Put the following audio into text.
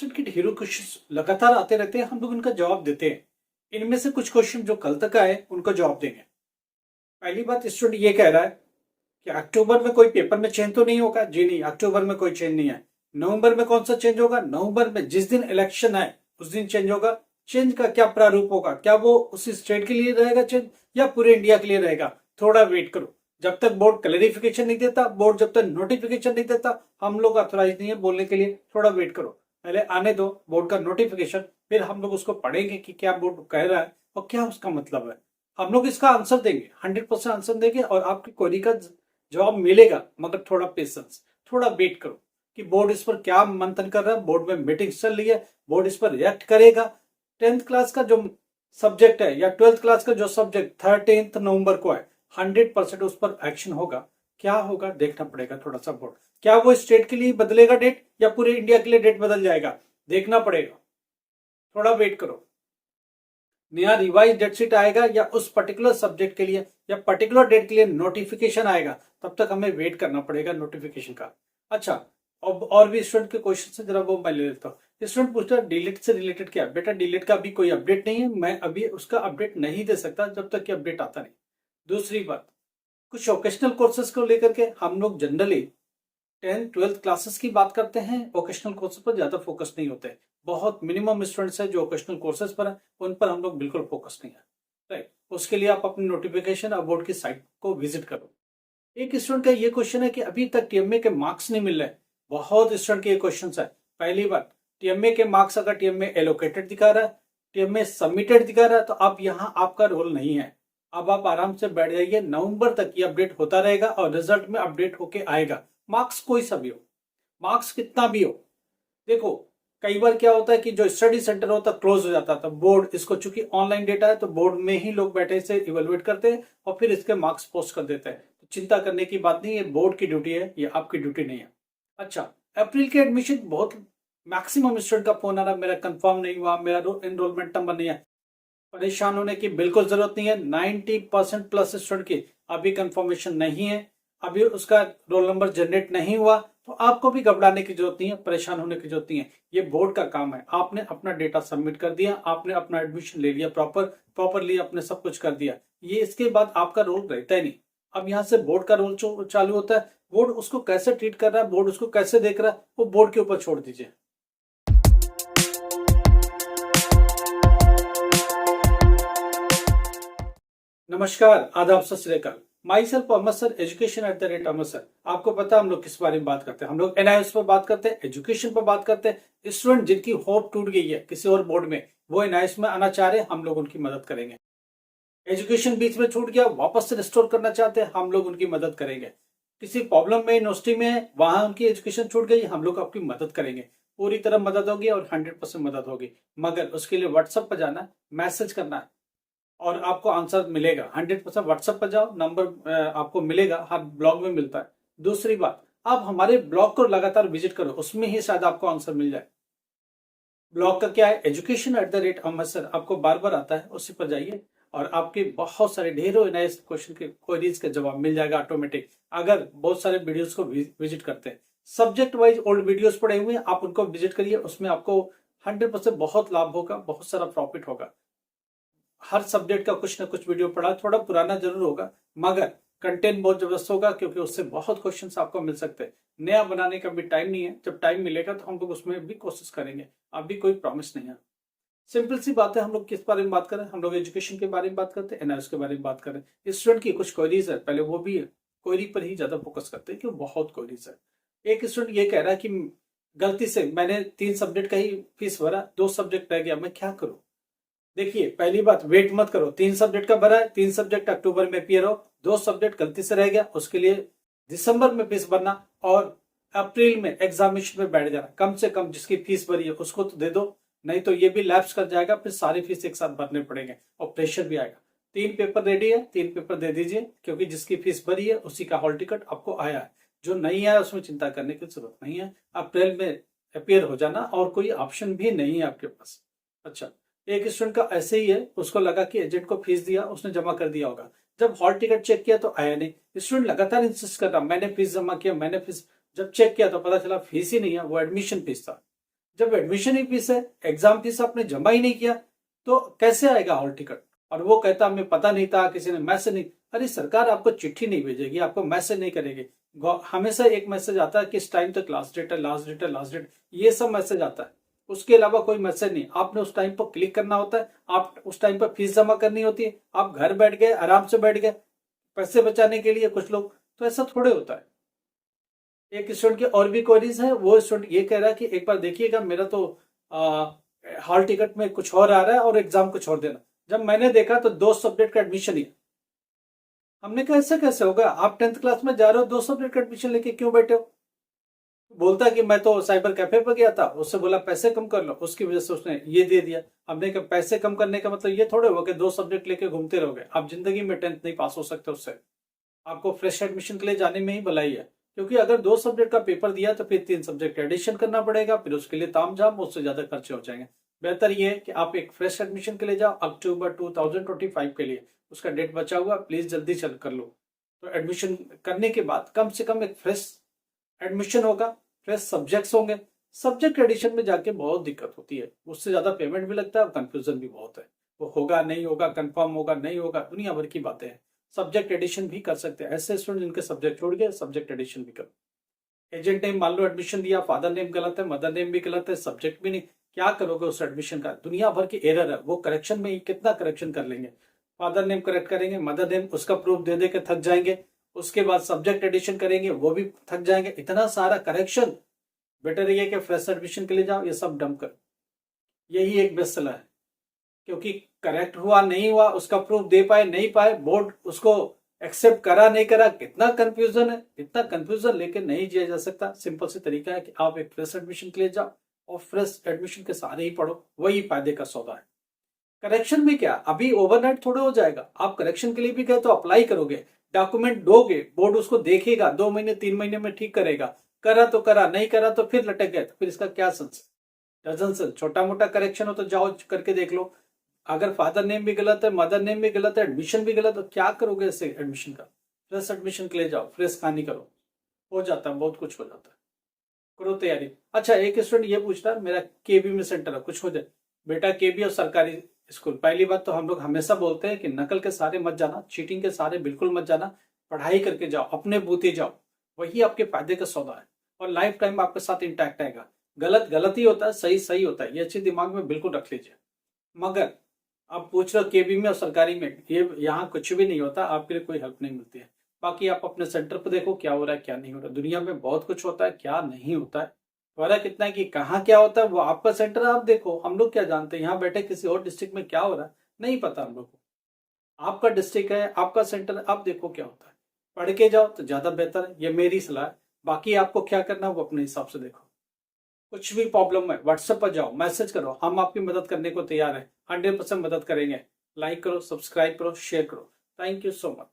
Circuit hero question लगातार आते रहते हैं, हम लोग इनका जवाब देते हैं। इनमें से कुछ क्वेश्चन जो कल तक आए उनको जवाब देंगे। पहली बात, स्टूडेंट ये कह रहा है कि अक्टूबर में कोई पेपर में चेंज तो नहीं होगा। जी नहीं, अक्टूबर में कोई चेंज नहीं है। नवंबर में कौन सा चेंज होगा? नवंबर में जिस दिन इलेक्शन है उस दिन चेंज होगा। चेंज का क्या प्रारूप होगा? क्या वो उसी स्टेट के लिए रहेगा चेंज या पूरे इंडिया के लिए रहेगा? थोड़ा वेट करो। जब तक बोर्ड क्लैरिफिकेशन नहीं देता, बोर्ड जब तक नोटिफिकेशन नहीं देता, हम लोग ऑथोराइज नहीं है बोलने के लिए। थोड़ा वेट करो, पहले आने दो बोर्ड का नोटिफिकेशन, फिर हम लोग उसको पढ़ेंगे कि क्या बोर्ड कह रहा है और क्या उसका मतलब है। हम लोग इसका आंसर देंगे, 100% आंसर देंगे और आपकी क्वेरी का जवाब मिलेगा। मगर थोड़ा पेशेंस, थोड़ा वेट करो कि बोर्ड इस पर क्या मंथन कर रहा है। बोर्ड में मीटिंग चल रही है, बोर्ड इस पर रिएक्ट करेगा। 10th क्लास का जो सब्जेक्ट है या 12th क्लास का जो सब्जेक्ट 13 नवंबर को है, 100% उस पर एक्शन होगा। क्या होगा देखना पड़ेगा थोड़ा सा। बोर्ड क्या वो स्टेट के लिए बदलेगा डेट या पूरे इंडिया के लिए डेट बदल जाएगा, देखना पड़ेगा। थोड़ा वेट करो। नया रिवाइज डेट शीट आएगा या उस पर्टिकुलर सब्जेक्ट के लिए या पर्टिकुलर डेट के लिए नोटिफिकेशन आएगा, तब तक हमें वेट करना पड़ेगा नोटिफिकेशन का। अच्छा, अब और भी स्टूडेंट के क्वेश्चन है, जरा वो मैं ले लेता हूँ। स्टूडेंट पूछता है डिलीट से रिलेटेड क्या? बेटा डिलीट का अभी कोई अपडेट नहीं है, मैं अभी उसका अपडेट नहीं दे सकता जब तक कि अपडेट आता नहीं। दूसरी बात, कुछ वोकेशनल कोर्सेज को लेकर के हम लोग जनरली 10th-12th क्लासेस की बात करते हैं, वोकेशनल कोर्सेज पर ज्यादा फोकस नहीं होते। बहुत मिनिमम स्टूडेंट्स हैं जो वोकेशनल कोर्सेज पर है, उन पर हम लोग बिल्कुल फोकस नहीं है। राइट, उसके लिए आप अपनी नोटिफिकेशन और बोर्ड की साइट को विजिट करो। एक स्टूडेंट का ये क्वेश्चन है कि अभी तक टीएमए के मार्क्स नहीं मिल रहे। बहुत स्टूडेंट के ये क्वेश्चन है। पहली बात, टीएमए के मार्क्स अगर टीएमए एलोकेटेड दिखा रहा है, टीएमए सबमिटेड दिखा रहा है, तो अब यहाँ आपका रोल नहीं है। अब आप आराम से बैठ जाइए, नवंबर तक ये अपडेट होता रहेगा और रिजल्ट में अपडेट होके आएगा। मार्क्स कोई सा भी हो, मार्क्स कितना भी हो। देखो, कई बार क्या होता है कि जो स्टडी सेंटर होता है क्लोज हो जाता था। बोर्ड इसको चूंकि ऑनलाइन डेटा है तो बोर्ड में ही लोग बैठे से इवेलुएट करते हैं और फिर इसके मार्क्स पोस्ट कर देते हैं। तो चिंता करने की बात नहीं है, बोर्ड की ड्यूटी है, ये आपकी ड्यूटी नहीं है। अच्छा, अप्रैल के एडमिशन बहुत मैक्सिमम स्टूडेंट का फोन आ रहा है, मेरा कंफर्म नहीं हुआ, मेरा एनरोलमेंट नंबर नहीं है। परेशान होने की बिल्कुल जरूरत नहीं है। 90% प्लस स्टूडेंट की अभी कंफर्मेशन नहीं है, अभी उसका रोल नंबर जनरेट नहीं हुआ, तो आपको भी घबराने की जरूरत नहीं है, परेशान होने की जरूरत नहीं है। ये बोर्ड का काम है। आपने अपना डेटा सबमिट कर दिया, आपने अपना एडमिशन ले लिया, प्रॉपरली आपने सब कुछ कर दिया, ये इसके बाद आपका रोल रहता ही नहीं। अब यहाँ से बोर्ड का रोल चालू होता है। बोर्ड उसको कैसे ट्रीट कर रहा है, बोर्ड उसको कैसे देख रहा है, वो बोर्ड के ऊपर छोड़ दीजिए। नमस्कार, आदाब, सत श्री अकाल। माई सेल्फ अहमद सर, education@अहमद सर। आपको पता है हम लोग किस बारे में बात करते हैं? हम लोग एनआईएस पर बात करते हैं, एजुकेशन पर बात करते हैं। स्टूडेंट जिनकी होप टूट गई है किसी और बोर्ड में, वो एनआईएस में आना चाह रहे हैं, हम लोग उनकी मदद करेंगे। एजुकेशन बीच में छूट गया, वापस से रिस्टोर करना चाहते हैं, हम लोग उनकी मदद करेंगे। किसी प्रॉब्लम में यूनिवर्सिटी में वहां उनकी एजुकेशन छूट गई, हम लोग आपकी मदद करेंगे। पूरी तरह मदद होगी और 100% मदद होगी। मगर उसके लिए व्हाट्सएप पर जाना है, मैसेज करना है और आपको आंसर मिलेगा। 100% व्हाट्सएप पर जाओ, नंबर आपको मिलेगा, हर ब्लॉग में मिलता है। दूसरी बात, आप हमारे ब्लॉग को लगातार विजिट करो, उसमें ही शायद आपको आंसर मिल जाए। ब्लॉग का क्या है? education@अहमद सर, आपको बार बार आता है, उसी पर जाइए और आपके बहुत सारे ढेरों नए क्वेश्चन के क्वेरीज का जवाब मिल जाएगा ऑटोमेटिक, अगर बहुत सारे वीडियोस को विजिट करते हैं। सब्जेक्ट वाइज ओल्ड वीडियोस पड़े हुए हैं, आप उनको विजिट करिए, उसमें आपको 100% बहुत लाभ होगा, बहुत सारा प्रॉफिट होगा। हर सब्जेक्ट का कुछ ना कुछ वीडियो पढ़ा, थोड़ा पुराना जरूर होगा मगर कंटेंट बहुत जबरदस्त होगा, क्योंकि उससे बहुत क्वेश्चंस आपको मिल सकते हैं। नया बनाने का भी टाइम नहीं है, जब टाइम मिलेगा तो हम लोग उसमें भी कोशिश करेंगे। अभी कोई प्रॉमिस नहीं है। सिंपल सी बात है, हम लोग किस बारे में बात करें? हम लोग एजुकेशन के बारे में बात करते हैं, एनआईएस के बारे में बात करें। स्टूडेंट की कुछ क्वेरीज है, पहले वो भी क्वेरी पर ही ज्यादा फोकस करते हैं, क्यों बहुत क्वेरीज है। एक स्टूडेंट ये कह रहा है कि गलती से मैंने 3 सब्जेक्ट का ही फीस भरा, 2 सब्जेक्ट रह गया, मैं क्या करूं? देखिए, पहली बात, वेट मत करो। 3 सब्जेक्ट का भरा है, 3 सब्जेक्ट अक्टूबर में पेयर हो, 2 सब्जेक्ट गलती से रह गया, उसके लिए दिसंबर में फीस भरना और अप्रैल में एग्जामिनेशन में बैठ जाना। कम से कम जिसकी फीस भरी है उसको तो दे दो, नहीं तो ये भी लैप्स कर जाएगा, फिर सारी फीस एक साथ भरने पड़ेंगे और प्रेशर भी आएगा। 3 पेपर रेडी है, 3 पेपर दे दीजिए, क्योंकि जिसकी फीस भरी है उसी का हॉल टिकट आपको आया है। जो नहीं आया उसमें चिंता करने की जरूरत नहीं है, अप्रैल में अपियर हो जाना और कोई ऑप्शन भी नहीं है आपके पास। अच्छा, एक स्टूडेंट का ऐसे ही है, उसको लगा कि एजेंट को फीस दिया, उसने जमा कर दिया होगा, जब हॉल टिकट चेक किया तो आया नहीं। स्टूडेंट लगातार इंसिस्ट कर रहा, मैंने फीस जमा किया, मैंने फीस, जब चेक किया तो पता चला फीस ही नहीं है, वो एडमिशन फीस था। जब एडमिशन ही फीस है, एग्जाम फीस आपने जमा ही नहीं किया, तो कैसे आएगा हॉल टिकट? और वो कहता हमें पता नहीं था, किसी ने मैसेज नहीं। अरे सरकार आपको चिट्ठी नहीं भेजेगी, आपको मैसेज नहीं करेगी। हमेशा एक मैसेज आता है कि इस टाइम तक लास्ट डेट है, लास्ट डेट है, लास्ट डेट, ये सब मैसेज आता है। उसके अलावा कोई मैसेज नहीं। आपने उस टाइम पर क्लिक करना होता है, आप उस टाइम पर फीस जमा करनी होती है, आप घर बैठ गए, आराम से बैठ गए पैसे बचाने के लिए कुछ लोग। तो ऐसा थोड़े होता है। एक स्टूडेंट की और भी क्वेरीज है। वो स्टूडेंट ये कह रहा है कि एक बार देखिएगा, मेरा तो हॉल टिकट में कुछ और आ रहा है और एग्जाम कुछ और देना। जब मैंने देखा तो 2 सब्जेक्ट का एडमिशन ही है। हमने कहा ऐसा कैसे होगा? आप 10th क्लास में जा रहे हो, 2 सब्जेक्ट का एडमिशन लेके क्यों बैठे हो? बोलता कि मैं तो साइबर कैफे पर गया था, उससे बोला पैसे कम कर लो, उसकी वजह से उसने ये दे दिया। हमने कहा पैसे कम करने का मतलब ये थोड़े हो कि 2 सब्जेक्ट लेके घूमते रहोगे। आप जिंदगी में 10th नहीं पास हो सकते उससे। आपको फ्रेश एडमिशन के लिए जाने में ही भलाई है, क्योंकि अगर 2 सब्जेक्ट का पेपर दिया तो फिर 3 सब्जेक्ट एडिशन करना पड़ेगा, फिर उसके लिए तामझाम, उससे ज्यादा खर्चे हो जाएंगे। बेहतर ये है कि आप एक फ्रेश एडमिशन के लिए जाओ अक्टूबर 2025 के लिए। उसका डेट बचा हुआ, प्लीज जल्दी चल कर लो। तो एडमिशन करने के बाद कम से कम एक फ्रेश एडमिशन होगा, फ्रेश सब्जेक्ट्स होंगे। सब्जेक्ट एडिशन में जाके बहुत दिक्कत होती है, उससे ज्यादा पेमेंट भी लगता है और कंफ्यूजन भी बहुत है। वो होगा नहीं होगा, कंफर्म होगा नहीं होगा, दुनिया भर की बातें हैं। सब्जेक्ट एडिशन भी कर सकते हैं। ऐसे स्टूडेंट जिनके सब्जेक्ट छोड़ गए, सब्जेक्ट एडिशन भी करो। एजेंट नेम मान लो एडमिशन दिया, फादर नेम गलत है, मदर नेम भी गलत है, सब्जेक्ट भी नहीं, क्या करोगे उस एडमिशन का? दुनिया भर की एरर है, वो करेक्शन में ही कितना करेक्शन कर लेंगे। फादर नेम करेक्ट करेंगे, मदर नेम उसका प्रूफ दे दे के थक जाएंगे, उसके बाद सब्जेक्ट एडिशन करेंगे, वो भी थक जाएंगे, इतना सारा करेक्शन। बेटर ये कि फ्रेश एडमिशन के लिए जाओ, ये सब डंप कर। यही एक बेस्ट सलाह है, क्योंकि करेक्ट हुआ नहीं हुआ उसका प्रूफ दे पाए नहीं पाए, बोर्ड उसको एक्सेप्ट करा नहीं करा, कितना कंफ्यूजन है। इतना कंफ्यूजन लेके नहीं जिया जा सकता। सिंपल सी तरीका है कि आप एक फ्रेश एडमिशन के लिए जाओ और फ्रेश एडमिशन के सारे ही पढ़ो, वही फायदे का सौदा है। करेक्शन में क्या, अभी ओवरनाइट थोड़े हो जाएगा। आप करेक्शन के लिए भी गए तो अप्लाई करोगे, डॉक्यूमेंट दोगे, बोर्ड उसको देखेगा, 2 महीने 3 महीने में ठीक करेगा। करा तो करा, नहीं करा तो फिर लटक गए, तो फिर इसका क्या सेंस? Dozen sense. छोटा मोटा करेक्शन हो तो जाओ करके देख लो। अगर फादर नेम भी गलत है, मदर नेम भी गलत है, एडमिशन भी गलत, तो क्या करोगे इससे? एडमिशन का फ्रेश एडमिशन के लिए जाओ, फ्रेश कहानी करो, हो जाता है, बहुत कुछ हो जाता है। करो तैयारी। अच्छा, एक स्टूडेंट ये पूछ रहा है मेरा केबी में सेंटर है, कुछ हो जाए। बेटा केबी और सरकारी स्कूल, पहली बात तो हम लोग हमेशा बोलते हैं कि नकल के सहारे मत जाना, चीटिंग के सहारे बिल्कुल मत जाना। पढ़ाई करके जाओ, अपने बूते जाओ, वही आपके फायदे का सौदा है और लाइफ टाइम आपके साथ इंटैक्ट आएगा। गलत गलत ही होता है, सही सही होता है, ये अच्छे दिमाग में बिल्कुल रख लीजिए। मगर आप पूछ रहे हो केबी में और सरकारी में, ये यहाँ कुछ भी नहीं होता, आपके लिए कोई हेल्प नहीं मिलती है। बाकी आप अपने सेंटर पर देखो क्या हो रहा है क्या नहीं हो रहा है। दुनिया में बहुत कुछ होता है, क्या नहीं होता है। फर्क इतना है कि कहाँ क्या होता है वो आपका सेंटर आप देखो, हम लोग क्या जानते हैं यहाँ बैठे किसी और डिस्ट्रिक्ट में क्या हो रहा है, नहीं पता हम लोग को। आपका डिस्ट्रिक्ट है, आपका सेंटर है, आप देखो क्या होता है। पढ़ के जाओ तो ज्यादा बेहतर है, ये मेरी सलाह है। बाकी आपको क्या करना है वो अपने हिसाब से देखो। कुछ भी प्रॉब्लम है व्हाट्सएप पर जाओ, मैसेज करो, हम आपकी मदद करने को तैयार हैं, 100% मदद करेंगे। लाइक करो, सब्सक्राइब करो, शेयर करो। Thank you so much.